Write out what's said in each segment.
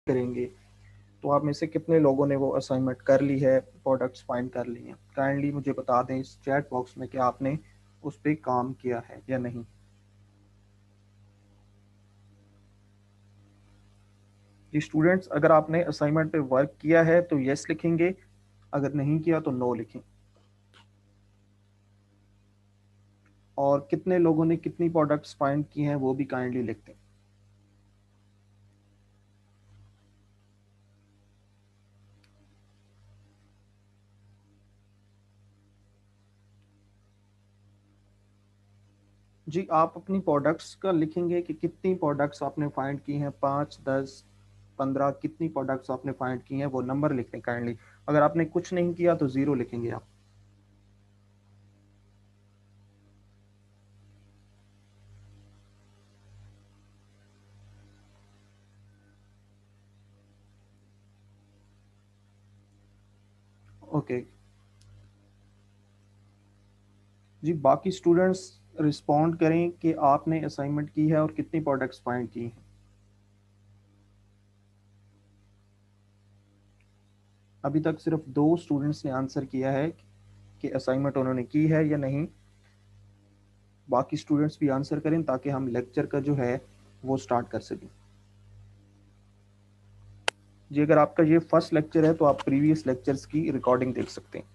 करेंगे। तो आप में से कितने लोगों ने वो असाइनमेंट कर ली है, प्रोडक्ट्स फाइंड कर लिए हैं? काइंडली मुझे बता दें इस चैट बॉक्स में कि आपने उस पर काम किया है या नहीं। जी स्टूडेंट्स, अगर आपने असाइनमेंट पे वर्क किया है तो यस लिखेंगे, अगर नहीं किया तो नो लिखें। और कितने लोगों ने कितनी प्रोडक्ट्स फाइंड की हैं वो भी काइंडली लिख दें। जी आप अपनी प्रोडक्ट्स का लिखेंगे कि कितनी प्रोडक्ट्स आपने फाइंड की हैं, 5, 10, 15, कितनी प्रोडक्ट्स आपने फाइंड की हैं वो नंबर लिख दें काइंडली। अगर आपने कुछ नहीं किया तो ज़ीरो लिखेंगे आप। ओके जी, बाकी स्टूडेंट्स रिस्पॉन्ड करें कि आपने असाइनमेंट की है और कितनी प्रोडक्ट्स फाइंड की हैं। अभी तक सिर्फ 2 स्टूडेंट्स ने आंसर किया है कि असाइनमेंट उन्होंने की है या नहीं। बाकी स्टूडेंट्स भी आंसर करें ताकि हम लेक्चर का जो है वो स्टार्ट कर सकें। जी अगर आपका ये फर्स्ट लेक्चर है तो आप प्रीवियस लेक्चर्स की रिकॉर्डिंग देख सकते हैं।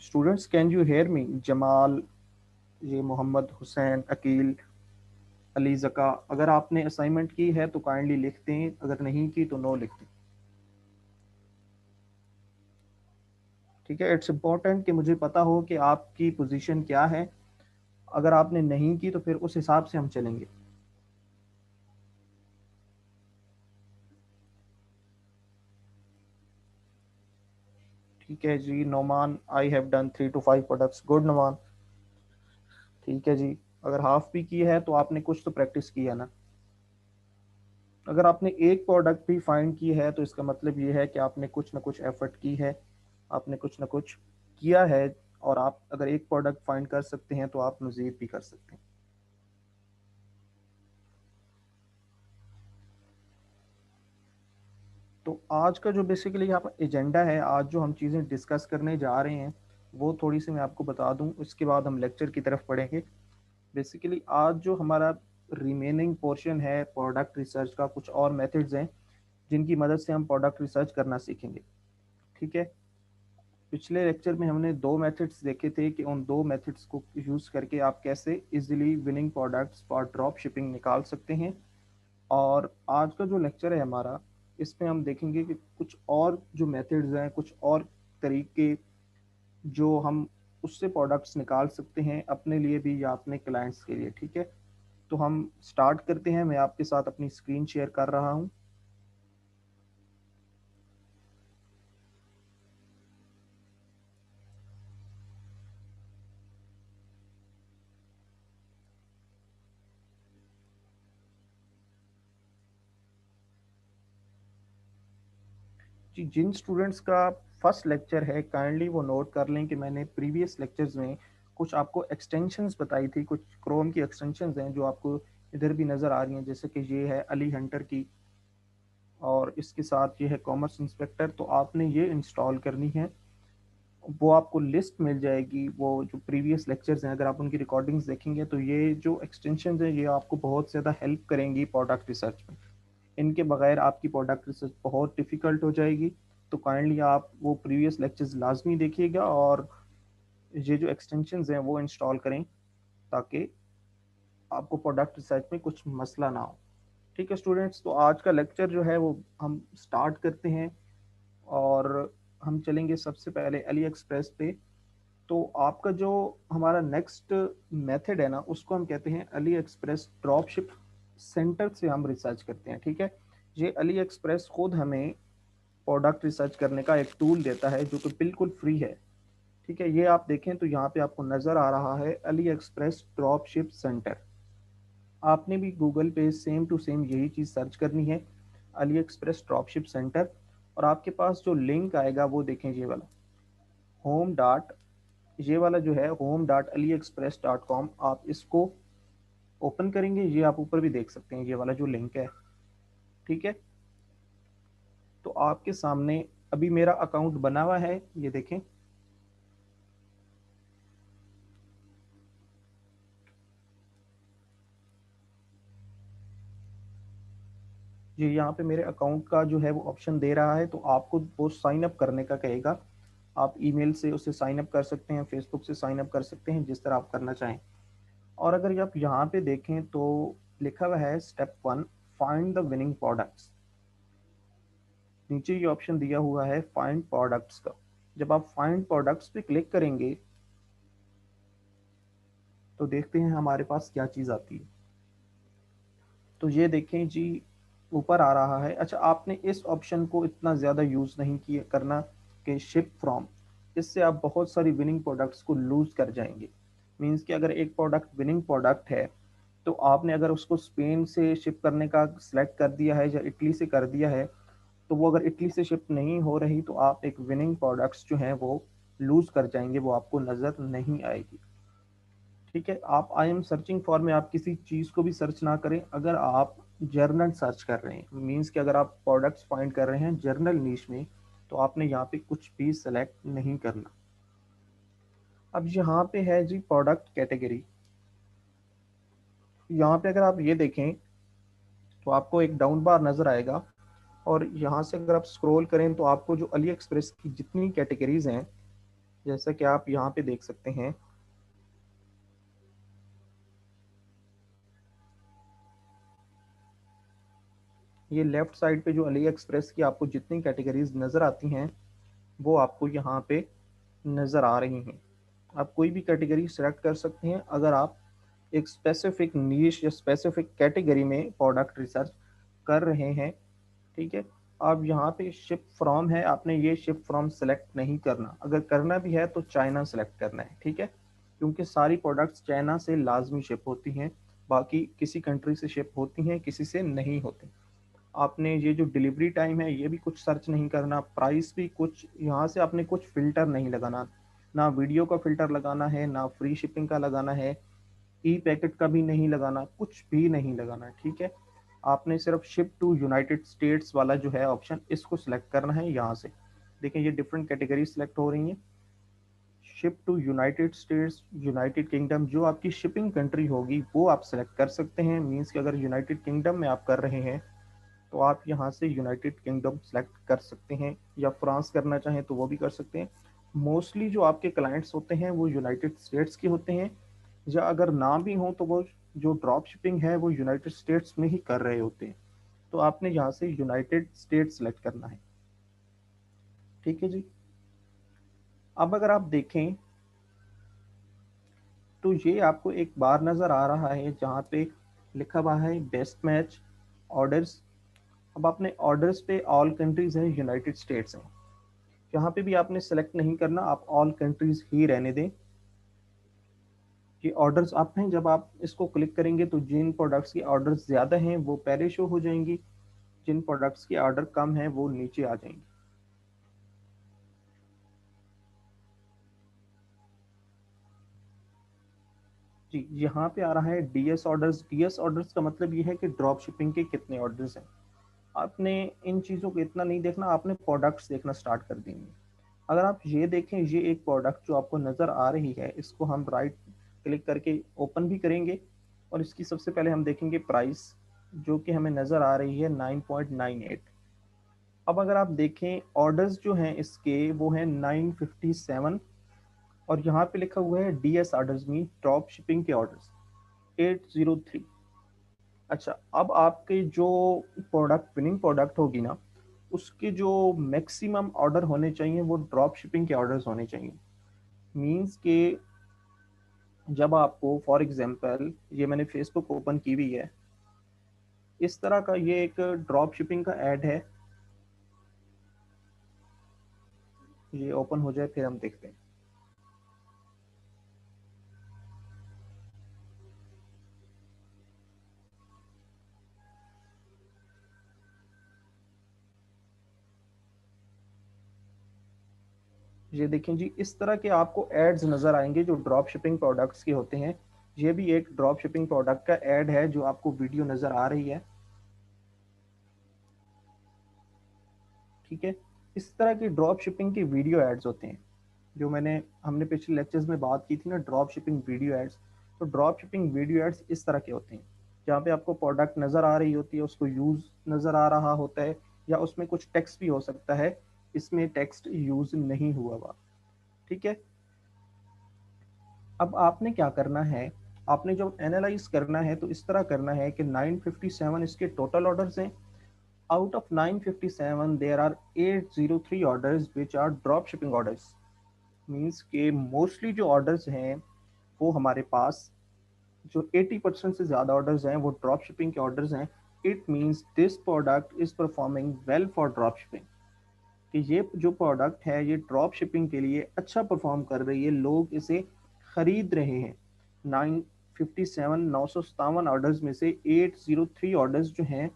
Students can you hear me? Jamal, ये मोहम्मद हुसैन, अकील, अली जका, अगर आपने असाइनमेंट की है तो काइंडली लिख दें, अगर नहीं की तो नो लिख दें। ठीक है, इट्स इम्पोर्टेंट कि मुझे पता हो कि आपकी पोजीशन क्या है। अगर आपने नहीं की तो फिर उस हिसाब से हम चलेंगे। ठीक है जी Noman, I have done 3 to 5 products. Good Noman. ठीक है जी, अगर हाफ भी की है तो आपने कुछ तो प्रैक्टिस की है ना। अगर आपने एक प्रोडक्ट भी फाइंड की है तो इसका मतलब ये है कि आपने कुछ ना कुछ एफर्ट की है, आपने कुछ ना कुछ किया है। और आप अगर एक प्रोडक्ट फाइंड कर सकते हैं तो आप मजीद भी कर सकते हैं। तो आज का जो बेसिकली यहाँ पर एजेंडा है, आज जो हम चीज़ें डिस्कस करने जा रहे हैं वो थोड़ी सी मैं आपको बता दूं, उसके बाद हम लेक्चर की तरफ पढ़ेंगे। बेसिकली आज जो हमारा रिमेनिंग पोर्शन है प्रोडक्ट रिसर्च का, कुछ और मेथड्स हैं जिनकी मदद से हम प्रोडक्ट रिसर्च करना सीखेंगे। ठीक है, पिछले लेक्चर में हमने 2 मेथड्स देखे थे कि उन 2 मेथड्स को यूज़ करके आप कैसे easily winning products for drop shipping निकाल सकते हैं। और आज का जो लेक्चर है हमारा, इसमें हम देखेंगे कि कुछ और जो मेथड्स हैं, कुछ और तरीके जो हम उससे प्रोडक्ट्स निकाल सकते हैं अपने लिए भी या अपने क्लाइंट्स के लिए। ठीक है, तो हम स्टार्ट करते हैं। मैं आपके साथ अपनी स्क्रीन शेयर कर रहा हूँ। जी जिन स्टूडेंट्स का फर्स्ट लेक्चर है काइंडली वो नोट कर लें कि मैंने प्रीवियस लेक्चर्स में कुछ आपको एक्सटेंशंस बताई थी। कुछ क्रोम की एक्सटेंशंस हैं जो आपको इधर भी नज़र आ रही हैं, जैसे कि ये है अली हंटर की, और इसके साथ ये है कॉमर्स इंस्पेक्टर। तो आपने ये इंस्टॉल करनी है। वो आपको लिस्ट मिल जाएगी, वो जो प्रीवियस लेक्चर्स हैं अगर आप उनकी रिकॉर्डिंग्स देखेंगे तो ये जो एक्सटेंशंस हैं ये आपको बहुत ज़्यादा हेल्प करेंगी प्रोडक्ट रिसर्च में। इनके बगैर आपकी प्रोडक्ट रिसर्च बहुत डिफ़िकल्ट हो जाएगी। तो काइंडली आप वो प्रीवियस लेक्चर्स लाजमी देखिएगा और ये जो एक्सटेंशंस हैं वो इंस्टॉल करें ताकि आपको प्रोडक्ट रिसर्च में कुछ मसला ना हो। ठीक है स्टूडेंट्स, तो आज का लेक्चर जो है वो हम स्टार्ट करते हैं। और हम चलेंगे सबसे पहले अली एक्सप्रेस पे। तो आपका जो हमारा नेक्स्ट मेथड है ना, उसको हम कहते हैं अली एक्सप्रेस ड्रॉपशिप सेंटर से हम रिसर्च करते हैं। ठीक है, ये अली एक्सप्रेस खुद हमें प्रोडक्ट रिसर्च करने का एक टूल देता है जो कि बिल्कुल फ्री है। ठीक है, ये आप देखें तो यहाँ पे आपको नज़र आ रहा है Ali express drop ship centre. आपने भी गूगल पे सेम टू सेम यही चीज़ सर्च करनी है, अली एक्सप्रेस ड्रॉपशिप सेंटर, और आपके पास जो लिंक आएगा वो देखें ये वाला, होम डॉट, ये वाला जो है home dot Ali express dot com, आप इसको ओपन करेंगे, ये आप ऊपर भी देख सकते हैं ये वाला जो लिंक है, ठीक है। तो आपके सामने अभी मेरा अकाउंट बना हुआ है, ये देखें, ये यहाँ पे मेरे अकाउंट का जो है वो ऑप्शन दे रहा है, तो आपको वो साइन अप करने का कहेगा। आप ईमेल से उसे साइन अप कर सकते हैं, फेसबुक से साइन अप कर सकते हैं, जिस तरह आप करना चाहें। और अगर आप यहाँ पे देखें तो लिखा हुआ है step 1, find the winning products. नीचे ये ऑप्शन दिया हुआ है फाइंड प्रोडक्ट्स का। जब आप फाइंड प्रोडक्ट्स पे क्लिक करेंगे तो देखते हैं हमारे पास क्या चीज़ आती है। तो ये देखें जी, ऊपर आ रहा है। अच्छा, आपने इस ऑप्शन को इतना ज़्यादा यूज़ नहीं किया करना कि शिप फ्रॉम, इससे आप बहुत सारी विनिंग प्रोडक्ट्स को लूज़ कर जाएंगे। मींस कि अगर एक प्रोडक्ट विनिंग प्रोडक्ट है तो आपने अगर उसको स्पेन से शिप करने का सिलेक्ट कर दिया है या इटली से कर दिया है, तो वो अगर इटली से शिप नहीं हो रही तो आप एक विनिंग प्रोडक्ट्स जो हैं वो लूज़ कर जाएंगे, वो आपको नज़र नहीं आएगी। ठीक है, आप आई एम सर्चिंग फॉर में आप किसी चीज़ को भी सर्च ना करें। अगर आप जर्नल सर्च कर रहे हैं, मींस कि अगर आप प्रोडक्ट्स फाइंड कर रहे हैं जर्नल नीश में, तो आपने यहाँ पे कुछ भी सेलेक्ट नहीं करना। अब यहाँ पे है जी प्रोडक्ट कैटेगरी। यहाँ पे अगर आप ये देखें तो आपको एक डाउन बार नज़र आएगा, और यहाँ से अगर आप स्क्रॉल करें तो आपको जो अली एक्सप्रेस की जितनी कैटेगरीज हैं, जैसा कि आप यहाँ पे देख सकते हैं, ये लेफ्ट साइड पे जो अली एक्सप्रेस की आपको जितनी कैटेगरीज नज़र आती हैं वो आपको यहाँ पे नज़र आ रही हैं। आप कोई भी कैटेगरी सेलेक्ट कर सकते हैं अगर आप एक स्पेसिफिक नीश या स्पेसिफिक कैटेगरी में प्रोडक्ट रिसर्च कर रहे हैं। ठीक है, आप यहाँ पे शिप फ्रॉम है, आपने ये शिप फ्रॉम सेलेक्ट नहीं करना। अगर करना भी है तो चाइना सेलेक्ट करना है, ठीक है, क्योंकि सारी प्रोडक्ट्स चाइना से लाजमी शिप होती हैं, बाकी किसी कंट्री से शिप होती हैं, किसी से नहीं होती। आपने ये जो डिलीवरी टाइम है ये भी कुछ सर्च नहीं करना, प्राइस भी कुछ यहाँ से आपने कुछ फिल्टर नहीं लगाना, ना वीडियो का फिल्टर लगाना है, ना फ्री शिपिंग का लगाना है, ई पैकेट का भी नहीं लगाना, कुछ भी नहीं लगाना। ठीक है, आपने सिर्फ शिप टू यूनाइटेड स्टेट्स वाला जो है ऑप्शन, इसको सिलेक्ट करना है। यहाँ से देखें ये डिफरेंट कैटेगरी सिलेक्ट हो रही हैं। Ship to United States, United Kingdom, जो आपकी शिपिंग कंट्री होगी वो आप सेलेक्ट कर सकते हैं। मीन्स कि अगर यूनाइटेड किंगडम में आप कर रहे हैं तो आप यहाँ से यूनाइटेड किंगडम सेलेक्ट कर सकते हैं, या फ्रांस करना चाहें तो वो भी कर सकते हैं। मोस्टली जो आपके क्लाइंट्स होते हैं वो यूनाइटेड स्टेट्स के होते हैं, या अगर ना भी हो तो वो जो ड्रॉप शिपिंग है वो यूनाइटेड स्टेट्स में ही कर रहे होते हैं। तो आपने यहाँ से यूनाइटेड स्टेट्स सेलेक्ट करना है। ठीक है जी, अब अगर आप देखें तो ये आपको एक बार नज़र आ रहा है जहाँ पे लिखा हुआ है बेस्ट मैच ऑर्डर्स। अब आपने ऑर्डर्स पे ऑल कंट्रीज हैं, यूनाइटेड स्टेट्स हैं, यहाँ पे भी आपने सेलेक्ट नहीं करना, आप ऑल कंट्रीज ही रहने दें। ये ऑर्डर्स आप हैं, जब आप इसको क्लिक करेंगे तो जिन प्रोडक्ट्स की ऑर्डर्स ज़्यादा हैं वो पहले शो हो जाएंगी, जिन प्रोडक्ट्स की ऑर्डर कम है वो नीचे आ जाएंगी। जी, यहाँ पे आ रहा है डीएस ऑर्डर्स। डीएस ऑर्डर्स का मतलब ये है कि ड्रॉप शिपिंग के कितने ऑर्डर्स हैं। आपने इन चीज़ों को इतना नहीं देखना, आपने प्रोडक्ट्स देखना स्टार्ट कर देंगे। अगर आप ये देखें, ये एक प्रोडक्ट जो आपको नज़र आ रही है, इसको हम राइट क्लिक करके ओपन भी करेंगे, और इसकी सबसे पहले हम देखेंगे प्राइस, जो कि हमें नज़र आ रही है 9.98। अब अगर आप देखें ऑर्डर्स जो हैं इसके वो हैं 957, और यहाँ पे लिखा हुआ है DS orders mean drop shipping के ऑर्डर्स 803। अच्छा, अब आपके जो प्रोडक्ट विनिंग प्रोडक्ट होगी ना, उसके जो मैक्सिमम ऑर्डर होने चाहिए वो ड्रॉप शिपिंग के ऑर्डर्स होने चाहिए। मींस के जब आपको फॉर एग्जांपल, ये मैंने फेसबुक ओपन की हुई है, इस तरह का ये एक ड्रॉप शिपिंग का ऐड है, ये ओपन हो जाए फिर हम देखते हैं। ये देखें जी, इस तरह के आपको एड्स नज़र आएंगे जो ड्रॉप शिपिंग प्रोडक्ट्स के होते हैं। ये भी एक ड्रॉप शिपिंग प्रोडक्ट का एड है जो आपको वीडियो नज़र आ रही है, ठीक है। इस तरह की ड्रॉप शिपिंग की वीडियो एड्स होते हैं जो हमने पिछले लेक्चर्स में बात की थी ना, ड्रॉप शिपिंग वीडियो एड्स। तो ड्रॉप शिपिंग वीडियो एड्स इस तरह के होते हैं जहाँ पे आपको प्रोडक्ट नज़र आ रही होती है, उसको यूज़ नज़र आ रहा होता है, या उसमें कुछ टेक्स्ट भी हो सकता है, इसमें टेक्स्ट यूज़ नहीं हुआ हुआ, ठीक है। अब आपने क्या करना है, आपने जब एनालाइज करना है तो इस तरह करना है कि 957 इसके टोटल ऑर्डर्स हैं। Out of 957 there are 803 orders which are drop shipping orders. Means के मोस्टली जो ऑर्डर्स हैं वो हमारे पास, जो 80% से ज़्यादा ऑर्डर्स हैं वो ड्रॉप शिपिंग के ऑर्डर्स हैं। It means this product is performing well for drop shipping, कि ये जो प्रोडक्ट है ये ड्रॉप शिपिंग के लिए अच्छा परफॉर्म कर रही है, लोग इसे खरीद रहे हैं। 957 ऑर्डर्स में से 803 ऑर्डर्स जो हैं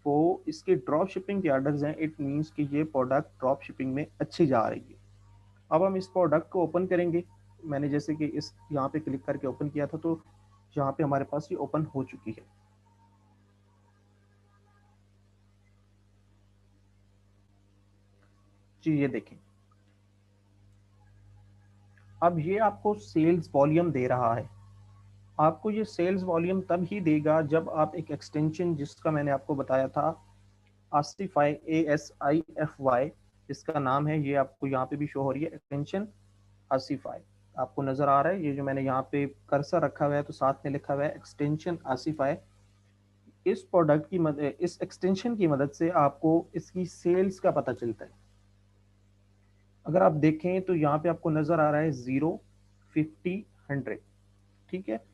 वो इसके ड्रॉप शिपिंग के ऑर्डर्स हैं। इट मीन्स कि ये प्रोडक्ट ड्रॉप शिपिंग में अच्छी जा रही है। अब हम इस प्रोडक्ट को ओपन करेंगे। मैंने जैसे कि इस यहाँ पे क्लिक करके ओपन किया था, तो यहाँ पे हमारे पास ये ओपन हो चुकी है। जी ये देखें, अब ये आपको सेल्स वॉल्यूम दे रहा है। आपको ये सेल्स वॉल्यूम तब ही देगा जब आप एक एक्सटेंशन, जिसका मैंने आपको बताया था, आसिफाई, ASIFY जिसका नाम है, ये आपको यहाँ पे भी शो हो रही है, एक्सटेंशन आसिफाई। आपको नजर आ रहा है ये जो मैंने यहाँ पे कर्सर रखा हुआ है तो साथ में लिखा हुआ है एक्सटेंशन आसिफाई। इस प्रोडक्ट की मदद, इस एक्सटेंशन की मदद से आपको इसकी सेल्स का पता चलता है। अगर आप देखें तो यहाँ पे आपको नजर आ रहा है 0, 50, 100, ठीक है।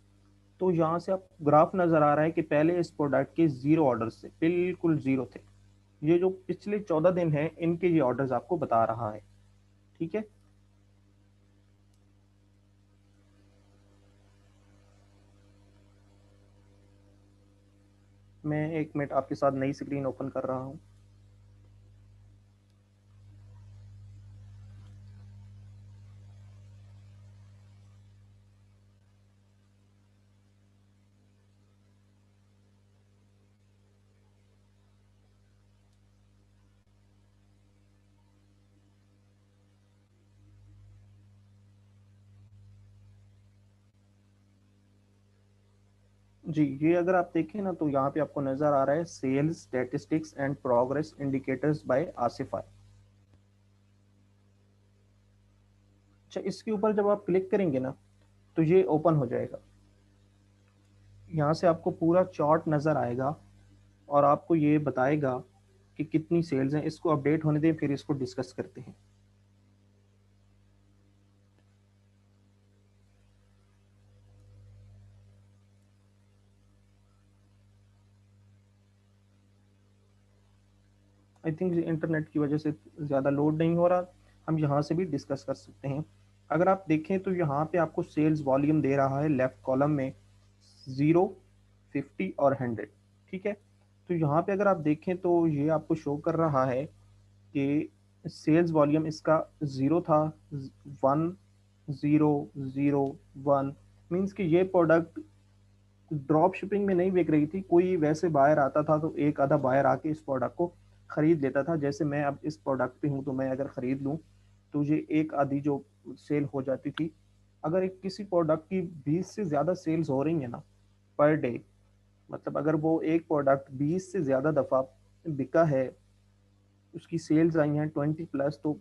तो यहाँ से आप ग्राफ नजर आ रहा है कि पहले इस प्रोडक्ट के 0 ऑर्डर्स थे, बिल्कुल 0 थे। ये जो पिछले 14 दिन हैं इनके ये ऑर्डर्स आपको बता रहा है, ठीक है। मैं एक मिनट आपके साथ नई स्क्रीन ओपन कर रहा हूँ। जी, ये अगर आप देखें ना तो यहाँ पे आपको नजर आ रहा है sales statistics and progress indicators by आसिफाई। अच्छा, इसके ऊपर जब आप क्लिक करेंगे ना तो ये ओपन हो जाएगा। यहाँ से आपको पूरा चार्ट नजर आएगा और आपको ये बताएगा कि कितनी सेल्स हैं। इसको अपडेट होने दें, फिर इसको डिस्कस करते हैं। आई थिंक इंटरनेट की वजह से ज़्यादा लोड नहीं हो रहा, हम यहाँ से भी डिस्कस कर सकते हैं। अगर आप देखें तो यहाँ पे आपको सेल्स वॉल्यूम दे रहा है लेफ्ट कॉलम में 0, 50 और 100, ठीक है। तो यहाँ पे अगर आप देखें तो ये आपको शो कर रहा है कि सेल्स वॉल्यूम इसका 0 था, 1, 0, 0, 1। मीन्स कि ये प्रोडक्ट ड्रॉप शिपिंग में नहीं बिक रही थी। कोई वैसे बायर आता था तो एक आधा बायर आके इस प्रोडक्ट को खरीद लेता था। जैसे मैं अब इस प्रोडक्ट पे हूँ तो मैं अगर खरीद लूँ तो ये एक आधी जो सेल हो जाती थी। अगर एक किसी प्रोडक्ट की 20 से ज़्यादा सेल्स हो रही है ना पर डे, मतलब अगर वो एक प्रोडक्ट 20 से ज़्यादा दफ़ा बिका है, उसकी सेल्स आई हैं 20+, तो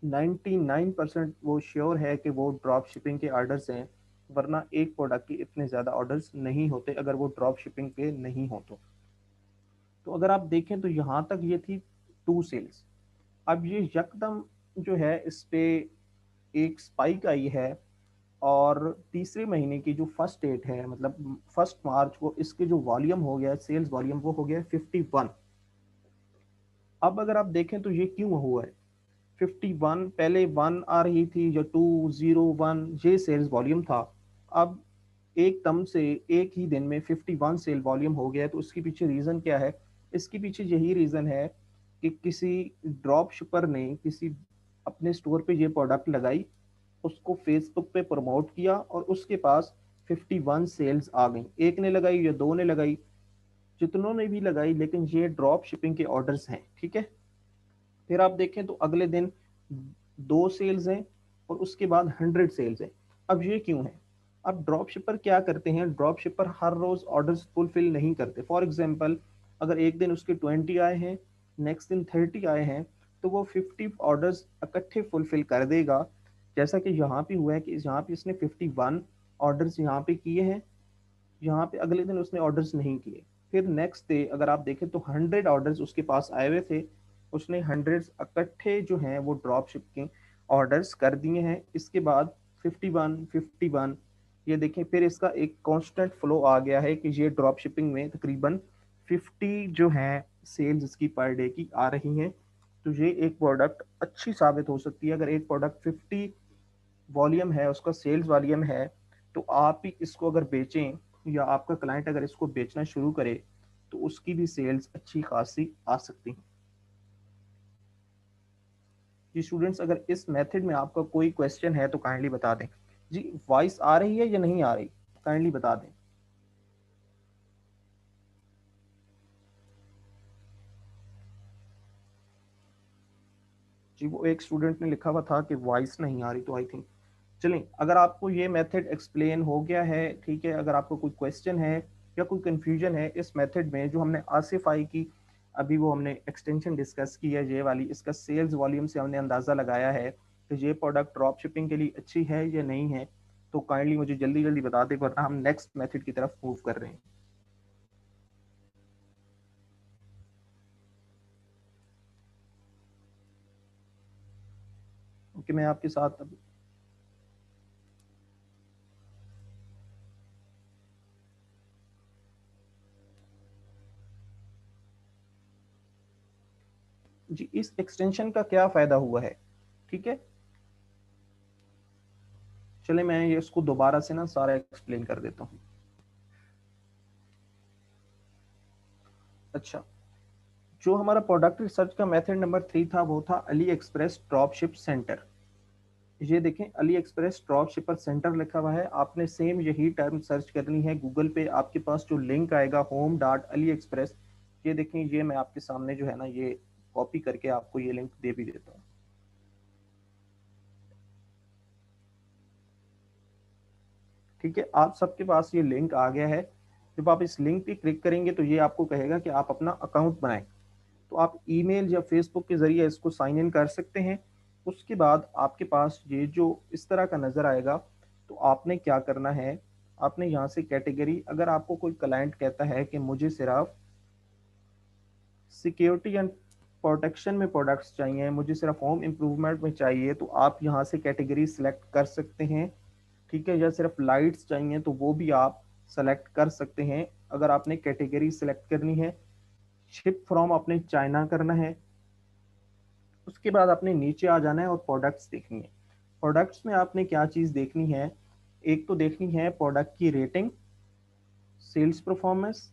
99% वो श्योर है कि वो ड्रॉप शिपिंग के ऑर्डर्स हैं। वरना एक प्रोडक्ट के इतने ज़्यादा ऑर्डर्स नहीं होते अगर वो ड्रॉप शिपिंग पे नहीं हो तो अगर आप देखें तो यहाँ तक ये थी 2 सेल्स। अब ये यकदम जो है इस पे एक स्पाइक आई है, और तीसरे महीने की जो फर्स्ट डेट है, मतलब 1 मार्च को, इसके जो वॉल्यूम हो गया, सेल्स वॉल्यूम, वो हो गया 51। अब अगर आप देखें तो ये क्यों हुआ है 51? पहले 1 आ रही थी, या 201, ये सेल्स वॉल्यूम था। अब एकदम से एक ही दिन में 51 सेल वॉल्यूम हो गया है। तो उसके पीछे रीज़न क्या है? इसके पीछे यही रीज़न है कि किसी ड्रॉप शिपर ने, किसी अपने स्टोर पे ये प्रोडक्ट लगाई, उसको फेसबुक पे प्रमोट किया और उसके पास 51 सेल्स आ गई। एक ने लगाई या दो ने लगाई, जितनों ने भी लगाई, लेकिन ये ड्रॉप शिपिंग के ऑर्डर्स हैं, ठीक है। फिर आप देखें तो अगले दिन 2 सेल्स हैं और उसके बाद 100 सेल्स हैं। अब ये क्यों है? अब ड्रॉप शिपर क्या करते हैं, ड्रॉप शिपर हर रोज ऑर्डर्स फुलफिल नहीं करते। फॉर एग्जाम्पल, अगर एक दिन उसके 20 आए हैं, नेक्स्ट दिन 30 आए हैं, तो वो 50 ऑर्डर्स इकट्ठे फुलफिल कर देगा। जैसा कि यहाँ पे हुआ है कि यहाँ पे इसने 51 ऑर्डर्स यहाँ पे किए हैं, यहाँ पे अगले दिन उसने ऑर्डर्स नहीं किए। फिर नेक्स्ट डे अगर आप देखें तो 100 ऑर्डर्स उसके पास आए हुए थे, उसने 100 इकट्ठे जो हैं वो ड्रॉप शिपिंग ऑर्डर्स कर दिए हैं। इसके बाद 51 51, ये देखें फिर इसका एक कांस्टेंट फ्लो आ गया है कि ये ड्रॉप शिपिंग में तकरीबन 50 जो हैं सेल्स इसकी पर डे की आ रही हैं। तो ये एक प्रोडक्ट अच्छी साबित हो सकती है। अगर एक प्रोडक्ट 50 वॉल्यूम है, उसका सेल्स वॉल्यूम है, तो आप भी इसको अगर बेचें या आपका क्लाइंट अगर इसको बेचना शुरू करे तो उसकी भी सेल्स अच्छी खासी आ सकती हैं। जी स्टूडेंट्स, अगर इस मेथड में आपका कोई क्वेश्चन है तो काइंडली बता दें। जी वॉइस आ रही है या नहीं आ रही, काइंडली बता दें। जी वो एक स्टूडेंट ने लिखा हुआ था कि वॉइस नहीं आ रही, तो आई थिंक चलें, अगर आपको ये मेथड एक्सप्लेन हो गया है, ठीक है। अगर आपको कोई क्वेश्चन है या कोई कंफ्यूजन है इस मेथड में, जो हमने आसिफ आई की अभी वो हमने एक्सटेंशन डिस्कस की है ये वाली, इसका सेल्स वॉल्यूम से हमने अंदाज़ा लगाया है कि ये प्रोडक्ट ड्रॉप शिपिंग के लिए अच्छी है या नहीं है, तो काइंडली मुझे जल्दी जल्दी बता दें, वरना हम नेक्स्ट मेथड की तरफ मूव कर रहे हैं। ओके, मैं आपके साथ जी इस एक्सटेंशन का क्या फ़ायदा हुआ है, ठीक है। चले मैं ये इसको दोबारा से ना सारा एक्सप्लेन कर देता हूँ। अच्छा, जो हमारा प्रोडक्ट रिसर्च का मेथड नंबर 3 था वो था Ali express drop ship centre. ये देखें, अली एक्सप्रेस ड्रॉप शिपर सेंटर लिखा हुआ है। आपने सेम यही टर्म सर्च करनी है गूगल पे, आपके पास जो लिंक आएगा होम डॉट अली एक्सप्रेस, ये देखें, ये मैं आपके सामने जो है ना ये कॉपी करके आपको ये लिंक दे भी देता हूँ, ठीक है। आप सबके पास ये लिंक आ गया है। जब आप इस लिंक पे क्लिक करेंगे तो ये आपको कहेगा कि आप अपना अकाउंट बनाएं। तो आप ईमेल या फेसबुक के जरिए इसको साइन इन कर सकते हैं। उसके बाद आपके पास ये जो इस तरह का नज़र आएगा, तो आपने क्या करना है, आपने यहाँ से कैटेगरी, अगर आपको कोई क्लाइंट कहता है कि मुझे सिर्फ सिक्योरिटी एंड प्रोटेक्शन में प्रोडक्ट्स चाहिए, मुझे सिर्फ होम इम्प्रूवमेंट में चाहिए, तो आप यहाँ से कैटेगरी सिलेक्ट कर सकते हैं, ठीक है। या सिर्फ लाइट्स चाहिए तो वो भी आप सेलेक्ट कर सकते हैं। अगर आपने कैटेगरी सिलेक्ट करनी है, शिप फ्रॉम आपने चाइना करना है, उसके बाद आपने नीचे आ जाना है और प्रोडक्ट्स देखनी है। प्रोडक्ट्स में आपने क्या चीज़ देखनी है, एक तो देखनी है प्रोडक्ट की rating, sales performance,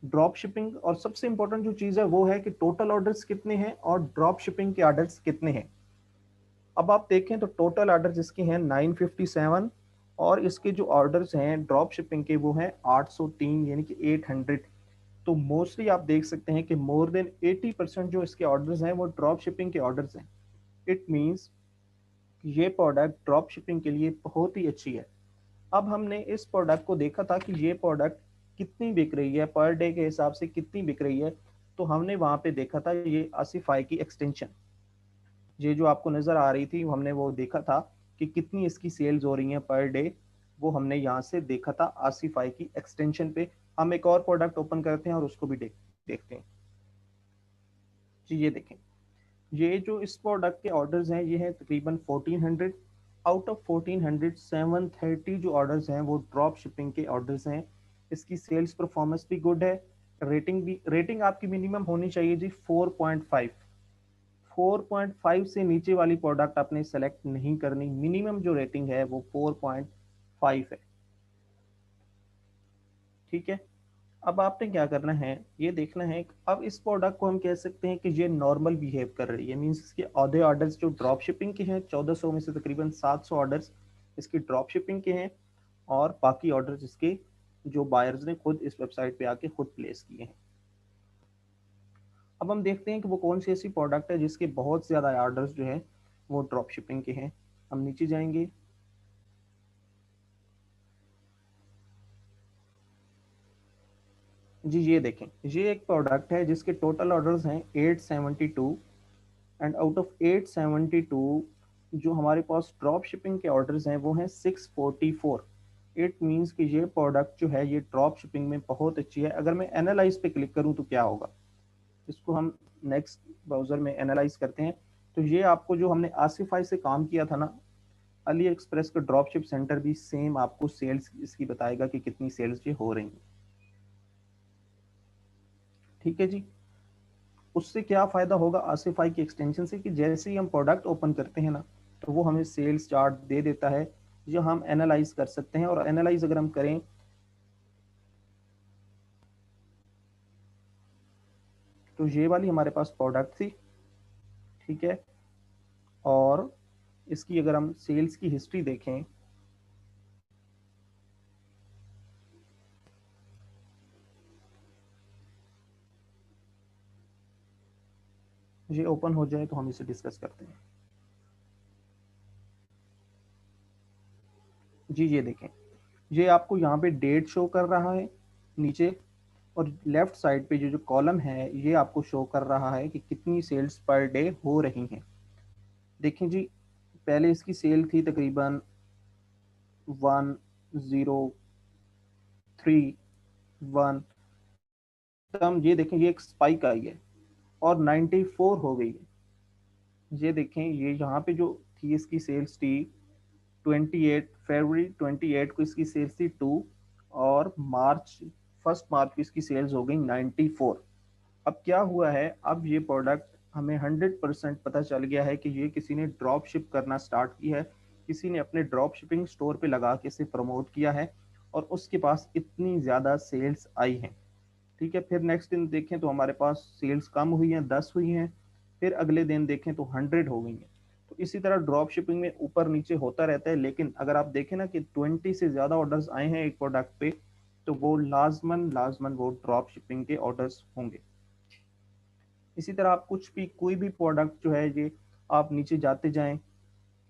drop shipping, और सबसे इंपॉर्टेंट जो चीज़ है वो है कि टोटल ऑर्डर्स कितने हैं और ड्रॉप शिपिंग के ऑर्डर्स कितने हैं। अब आप देखें तो टोटल ऑर्डर्स इसके हैं 957, और इसके जो ऑर्डर्स हैं ड्रॉप शिपिंग के वो हैं 803, यानी कि 800। तो मोस्टली आप देख सकते हैं कि मोर देन 80% जो इसके ऑर्डर्स हैं वो ड्रॉप शिपिंग के ऑर्डर्स हैं। इट मीन्स ये प्रोडक्ट ड्रॉप शिपिंग के लिए बहुत ही अच्छी है। अब हमने इस प्रोडक्ट को देखा था कि ये प्रोडक्ट कितनी बिक रही है, पर डे के हिसाब से कितनी बिक रही है। तो हमने वहां पे देखा था ये आसिफाई की एक्सटेंशन, ये जो आपको नज़र आ रही थी, हमने वो देखा था कि कितनी इसकी सेल्स हो रही हैं पर डे। वो हमने यहाँ से देखा था आसिफाई की एक्सटेंशन पे। हम एक और प्रोडक्ट ओपन करते हैं और उसको भी देखते हैं। जी ये देखें, ये जो इस प्रोडक्ट के ऑर्डर्स हैं ये हैं तकरीबन 1400। आउट ऑफ 1400 730 जो ऑर्डर्स हैं वो ड्रॉप शिपिंग के ऑर्डर्स हैं। इसकी सेल्स परफॉर्मेंस भी गुड है। रेटिंग भी, रेटिंग आपकी मिनिमम होनी चाहिए जी 4.5। 4.5 से नीचे वाली प्रोडक्ट आपने सेलेक्ट नहीं करनी, मिनिमम जो रेटिंग है वो 4.5 है, ठीक है। अब आपने क्या करना है, ये देखना है अब इस प्रोडक्ट को हम कह सकते हैं कि ये नॉर्मल बिहेव कर रही है, मीन्स इसके आधे ऑर्डर्स जो ड्रॉप शिपिंग के हैं 1400 में से तकरीबन 700 ऑर्डर्स इसकी ड्रॉप शिपिंग के हैं, और बाकी ऑर्डर्स इसके जो बायर्स ने खुद इस वेबसाइट पे आके खुद प्लेस किए हैं। अब हम देखते हैं कि वो कौन सी ऐसी प्रोडक्ट है जिसके बहुत ज़्यादा ऑर्डर्स जो है वो ड्रॉप शिपिंग के हैं। हम नीचे जाएंगे, जी ये देखें, ये एक प्रोडक्ट है जिसके टोटल ऑर्डर्स हैं 872, एंड आउट ऑफ 872 जो हमारे पास ड्रॉप शिपिंग के ऑर्डर्स हैं वो हैं 644। इट मीन्स कि ये प्रोडक्ट जो है ये ड्रॉप शिपिंग में बहुत अच्छी है। अगर मैं एनालाइज पे क्लिक करूं तो क्या होगा, इसको हम नेक्स्ट ब्राउजर में एनालाइज करते हैं। तो ये आपको जो हमने आसिफाई से काम किया था ना, अली एक्सप्रेस का ड्रॉप शिप सेंटर भी सेम आपको सेल्स इसकी बताएगा कि कितनी सेल्स ये हो रही हैं। ठीक है जी। उससे क्या फ़ायदा होगा आसिफाई की एक्सटेंशन से कि जैसे ही हम प्रोडक्ट ओपन करते हैं ना, तो वो हमें सेल्स चार्ट दे देता है जो हम एनालाइज कर सकते हैं। और एनालाइज अगर हम करें तो ये वाली हमारे पास प्रोडक्ट थी, ठीक है, और इसकी अगर हम सेल्स की हिस्ट्री देखें, ये ओपन हो जाए तो हम इसे डिस्कस करते हैं। जी ये देखें, ये आपको यहाँ पे डेट शो कर रहा है नीचे, और लेफ्ट साइड पे जो जो कॉलम है ये आपको शो कर रहा है कि कितनी सेल्स पर डे हो रही हैं। देखें जी, पहले इसकी सेल थी तकरीबन 103 1, तब ये देखें ये एक स्पाइक आई है और 94 हो गई है। ये देखें, ये यहाँ पे जो थी इसकी सेल्स थी 28 फरवरी 28 को इसकी सेल्स थी 2, और मार्च 1 मार्च को इसकी सेल्स हो गई 94। अब क्या हुआ है, अब ये प्रोडक्ट हमें 100% पता चल गया है कि ये किसी ने ड्रॉप शिप करना स्टार्ट किया है, किसी ने अपने ड्रॉप शिपिंग स्टोर पे लगा के इसे प्रमोट किया है, और उसके पास इतनी ज़्यादा सेल्स आई हैं। ठीक है, फिर नेक्स्ट दिन देखें तो हमारे पास सेल्स कम हुई हैं, 10 हुई हैं, फिर अगले दिन देखें तो 100 हो गई हैं। तो इसी तरह ड्रॉप शिपिंग में ऊपर नीचे होता रहता है, लेकिन अगर आप देखें ना कि 20 से ज़्यादा ऑर्डर्स आए हैं एक प्रोडक्ट पे, तो वो लाजमन लाजमन वो ड्रॉप शिपिंग के ऑर्डर्स होंगे। इसी तरह आप कुछ भी कोई भी प्रोडक्ट जो है ये आप नीचे जाते जाएं,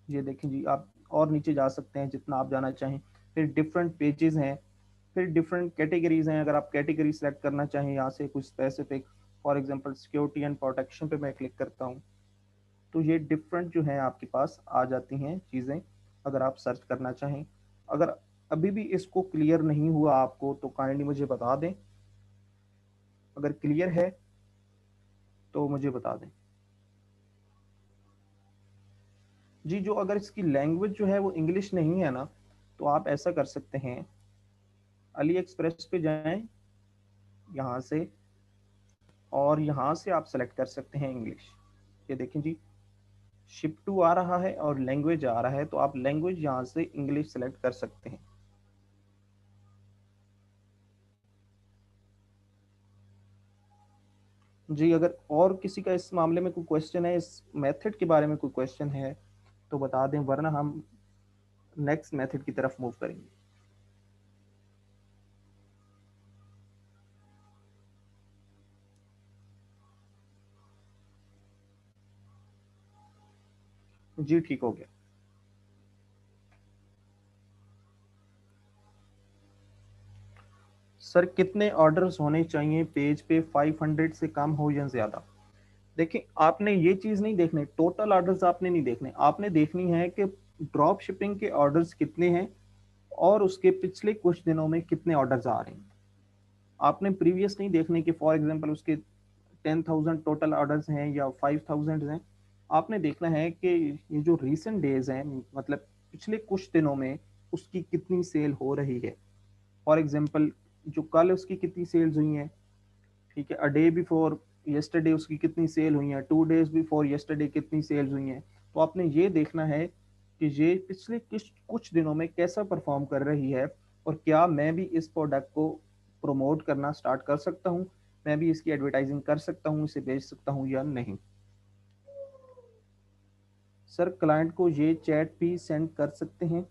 ये देखें जी, आप और नीचे जा सकते हैं जितना आप जाना चाहें। फिर डिफरेंट पेजेस हैं, फिर डिफरेंट कैटेगरीज हैं। अगर आप कैटेगरी सेलेक्ट करना चाहें यहाँ से कुछ specific, for example security and protection पे मैं क्लिक करता हूँ, तो ये डिफरेंट जो है आपके पास आ जाती हैं चीज़ें अगर आप सर्च करना चाहें। अगर अभी भी इसको क्लियर नहीं हुआ आपको तो काइंडली मुझे बता दें, अगर क्लियर है तो मुझे बता दें। जी, जो अगर इसकी लैंग्वेज जो है वो इंग्लिश नहीं है ना, तो आप ऐसा कर सकते हैं, अली एक्सप्रेस पे जाएं यहाँ से, और यहाँ से आप सेलेक्ट कर सकते हैं इंग्लिश। ये देखें जी, शिप टू आ रहा है और लैंग्वेज आ रहा है, तो आप लैंग्वेज यहाँ से इंग्लिश सेलेक्ट कर सकते हैं। जी, अगर और किसी का इस मामले में कोई क्वेश्चन है, इस मेथड के बारे में कोई क्वेश्चन है तो बता दें, वरना हम नेक्स्ट मेथड की तरफ मूव करेंगे। जी ठीक हो गया। सर कितने ऑर्डर्स होने चाहिए पेज पे, 500 से कम हो या ज्यादा? देखिए, आपने ये चीज नहीं देखने, टोटल ऑर्डर्स आपने नहीं देखने, आपने देखनी है कि ड्रॉप शिपिंग के ऑर्डर्स कितने हैं और उसके पिछले कुछ दिनों में कितने ऑर्डर्स आ रहे हैं। आपने प्रीवियस नहीं देखने कि फॉर एग्जांपल उसके 10,000 टोटल ऑर्डर्स हैं या 5,000 हैं। आपने देखना है कि ये जो रीसेंट डेज हैं, मतलब पिछले कुछ दिनों में उसकी कितनी सेल हो रही है। फॉर एग्जांपल जो कल उसकी कितनी सेल्स हुई हैं, ठीक है, अ डे बिफोर यस्टरडे उसकी कितनी सेल हुई हैं, 2 डेज बिफोर यस्टरडे कितनी सेल्स हुई हैं। तो आपने ये देखना है कि ये पिछले कुछ कुछ दिनों में कैसा परफॉर्म कर रही है, और क्या मैं भी इस प्रोडक्ट को प्रमोट करना स्टार्ट कर सकता हूँ, मैं भी इसकी एडवर्टाइजिंग कर सकता हूँ, इसे बेच सकता हूँ या नहीं। सर क्लाइंट को ये चैट भी सेंड कर सकते हैं।